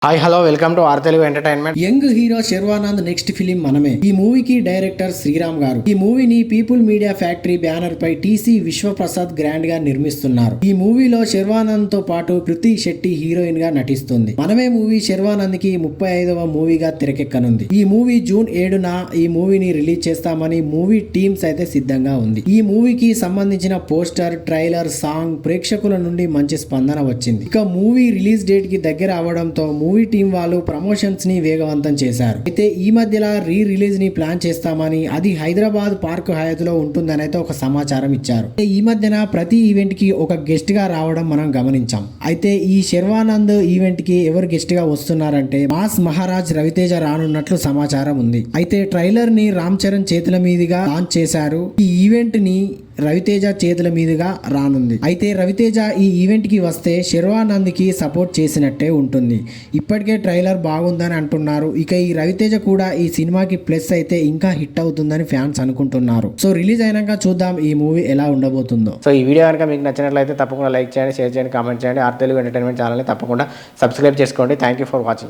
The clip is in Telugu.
Hi hello welcome to our Telugu entertainment. Young hero Sharwanand next film Manamey. ఈ మూవీకి డైరెక్టర్ శ్రీరామ్ గారు. ఈ మూవీని పీపుల్ మీడియా ఫ్యాక్టరీ బ్యానర్ పై టీసీ విశ్వప్రసాద్ గ్రాండ్ గా నిర్మిస్తున్నారు. ఈ మూవీలో శర్వానంద్ తో పాటు కృతి శెట్టి హీరోయిన్ గా నటిస్తుంది. మనమే మూవీ శర్వానంద్ కి 35వ మూవీగా తెరకెక్కనుంది. ఈ మూవీ జూన్ 7న ఈ మూవీని రిలీజ్ చేస్తామని మూవీ టీమ్స్ అయితే సిద్ధంగా ఉంది. ఈ మూవీకి సంబంధించిన పోస్టర్, ట్రైలర్, సాంగ్ ప్రేక్షకుల నుండి మంచి స్పందన వచ్చింది. ఇక మూవీ రిలీజ్ డేట్ కి దగ్గర అవడంతో మూవీ టీం వాళ్ళు ప్రమోషన్స్ ని వేగవంతం చేశారు. అయితే ఈ మధ్యలో రిలీజ్ ని ప్లాన్ చేస్తామని, అది హైదరాబాద్ పార్క్ హయాత్ లో ఉంటుందని అయితే ఒక సమాచారం ఇచ్చారు. ఈ మధ్యన ప్రతి ఈవెంట్ కి ఒక గెస్ట్ గా రావడం మనం గమనించాం. అయితే ఈ శర్వానంద్ ఈవెంట్ కి ఎవరు గెస్ట్ గా వస్తున్నారంటే మాస్ మహారాజ్ రవితేజ రానున్నట్లు సమాచారం ఉంది. అయితే ట్రైలర్ ని రామ్ చరణ్ చేతుల మీదుగా లాంచ్ చేశారు. ఈ ఈవెంట్ ని రవితేజ చేతుల మీదుగా రానుంది. అయితే రవితేజ ఈ ఈవెంట్ కి వస్తే శర్వానంద్ కి సపోర్ట్ చేసినట్టే ఉంటుంది. ఇప్పటికే ట్రైలర్ బాగుందని అంటున్నారు. ఇక ఈ రవితేజ కూడా ఈ సినిమాకి ప్లస్ అయితే ఇంకా హిట్ అవుతుందని ఫ్యాన్స్ అనుకుంటున్నారు. సో రిలీజ్ అయినాక చూద్దాం ఈ మూవీ ఎలా ఉండబోతుందో. సో ఈ వీడియో కనుక మీకు నచ్చినట్లయితే తప్పకుండా లైక్ చేయండి, షేర్ చేయండి, కామెంట్ చేయండి. ఆర్ తెలుగు ఎంటర్టైన్మెంట్ ఛానల్ని తప్పకుండా సబ్స్క్రైబ్ చేసుకోండి. Thank you for watching.